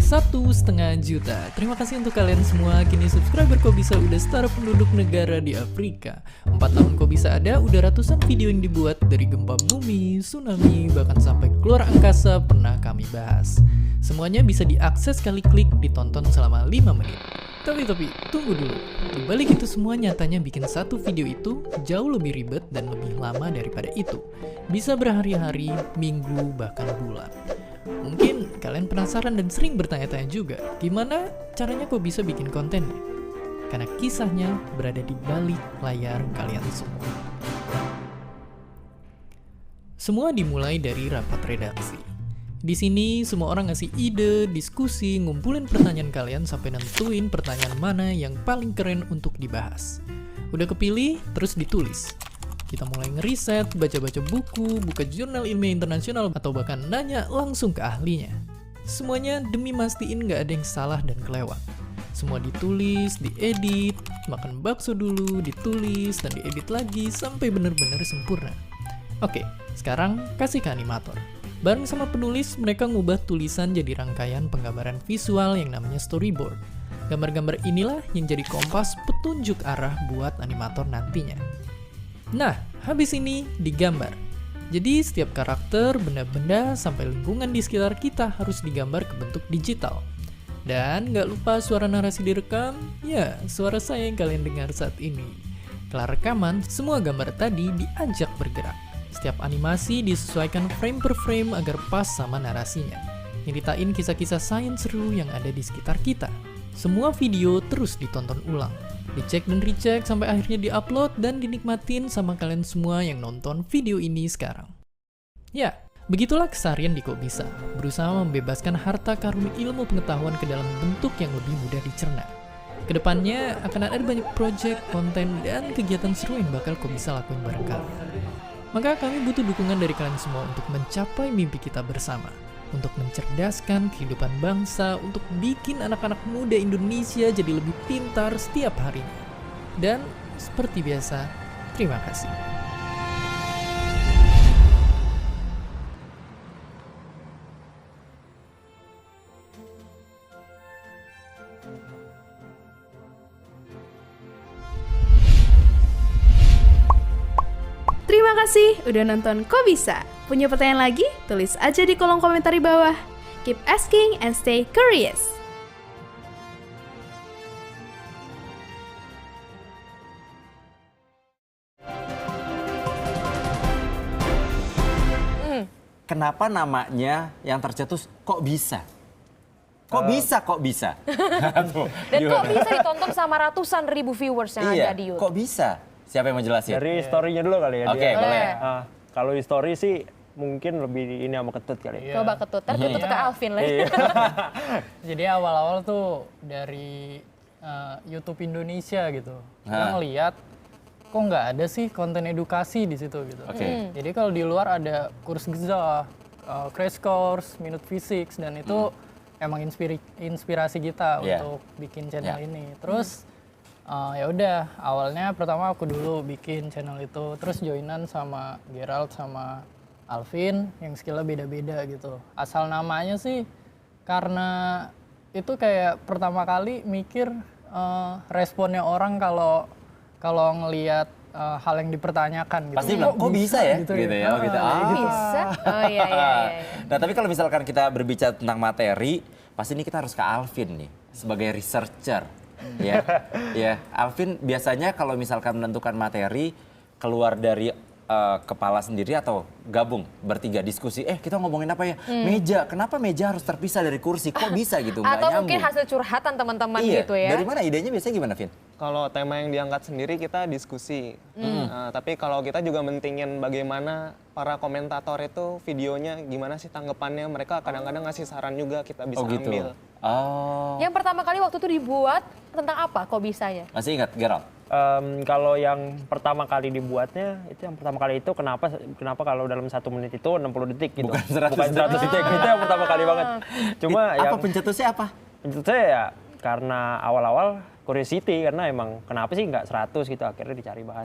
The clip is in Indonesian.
1,5 juta. Terima kasih untuk kalian semua. Kini subscriber kok bisa udah setara penduduk negara di Afrika. 4 tahun kok bisa ada, udah ratusan video yang dibuat dari gempa bumi, tsunami, bahkan sampai keluar angkasa pernah kami bahas. Semuanya bisa diakses kali klik, ditonton selama 5 menit. Tapi tunggu dulu. Di balik itu semua nyatanya bikin satu video itu jauh lebih ribet dan lebih lama daripada itu. Bisa berhari-hari, minggu, bahkan bulan. Mungkin kalian penasaran dan sering bertanya-tanya juga, gimana caranya kok bisa bikin kontennya? Karena kisahnya berada di balik layar kalian semua. Semua dimulai dari rapat redaksi. Di sini semua orang ngasih ide, diskusi, ngumpulin pertanyaan kalian sampai nentuin pertanyaan mana yang paling keren untuk dibahas. Udah kepilih, terus ditulis. Kita mulai ngeriset, baca-baca buku, buka jurnal ilmiah internasional, atau bahkan nanya langsung ke ahlinya. Semuanya demi mastiin nggak ada yang salah dan kelewat. Semua ditulis, diedit, makan bakso dulu, ditulis, dan diedit lagi sampai bener-bener sempurna. Oke, sekarang kasih ke animator. Bareng sama penulis, mereka ngubah tulisan jadi rangkaian penggambaran visual yang namanya storyboard. Gambar-gambar inilah yang jadi kompas petunjuk arah buat animator nantinya. Nah, habis ini digambar. Jadi setiap karakter, benda-benda, sampai lingkungan di sekitar kita harus digambar ke bentuk digital. Dan nggak lupa suara narasi direkam, ya suara saya yang kalian dengar saat ini. Setelah rekaman, semua gambar tadi diajak bergerak. Setiap animasi disesuaikan frame per frame agar pas sama narasinya. Nyeritain kisah-kisah sains seru yang ada di sekitar kita. Semua video terus ditonton ulang. Dicek dan recheck sampai akhirnya diupload dan dinikmatin sama kalian semua yang nonton video ini sekarang. Ya, begitulah keseharian di Kok Bisa, berusaha membebaskan harta karun ilmu pengetahuan ke dalam bentuk yang lebih mudah dicerna. Kedepannya akan ada banyak project, konten, dan kegiatan seru yang bakal Kok Bisa lakuin bareng kalian. Maka kami butuh dukungan dari kalian semua untuk mencapai mimpi kita bersama. Untuk mencerdaskan kehidupan bangsa, untuk bikin anak-anak muda Indonesia jadi lebih pintar setiap harinya. Dan seperti biasa, terima kasih. Terima kasih udah nonton Kok Bisa. Punya pertanyaan lagi? Tulis aja di kolom komentar di bawah. Keep asking and stay curious. Kenapa namanya yang tercetus Kok Bisa? Kok bisa, kok bisa? Dan kok bisa ditonton sama ratusan ribu viewers yang ada di YouTube? Kok bisa? Siapa yang mau jelasin? Dari story-nya dulu kali ya. Oke, boleh. Kalau story sih mungkin lebih ini sama Ketut kali. Coba Ketut, Ketut ke Alvin lah. Jadi awal-awal tuh dari YouTube Indonesia gitu. Kita ngeliat kok nggak ada sih konten edukasi di situ gitu. Jadi kalau di luar ada kurs Giza, crash course, minute physics, dan itu emang inspirasi kita untuk bikin channel ini. Terus ya udah, awalnya pertama aku dulu bikin channel itu, terus joinan sama Gerald sama Alvin yang skillnya beda-beda gitu. Asal namanya sih karena itu kayak pertama kali mikir responnya orang kalau ngelihat hal yang dipertanyakan gitu. Pasti bilang, kok bisa ya? Gitu ya. Oh, gitu. Bisa? Oh iya. Nah, tapi kalau misalkan kita berbicara tentang materi, pasti ini kita harus ke Alvin nih sebagai researcher. Ya, Alvin biasanya kalau misalkan menentukan materi keluar dari kepala sendiri atau gabung bertiga diskusi, kita ngomongin apa ya? Meja, kenapa meja harus terpisah dari kursi? Kok bisa gitu? Nggak Atau nyambung. mungkin hasil curhatan teman-teman gitu ya? Dari mana idenya biasanya gimana, Vin? Kalau tema yang diangkat sendiri kita diskusi, tapi kalau kita juga mentingin bagaimana para komentator itu videonya gimana sih tanggapannya, mereka kadang-kadang ngasih saran juga kita bisa ambil. Oh. Yang pertama kali waktu itu dibuat tentang apa kok bisanya? Masih ingat, Gerald? Kalau yang pertama kali dibuatnya, itu kenapa kalau dalam 1 menit itu 60 detik gitu. Bukan 100 detik, itu yang pertama kali banget. Cuma apa pencetusnya apa? Pencetusnya ya karena awal-awal curiosity, karena emang kenapa sih nggak 100 gitu, akhirnya dicari bahan.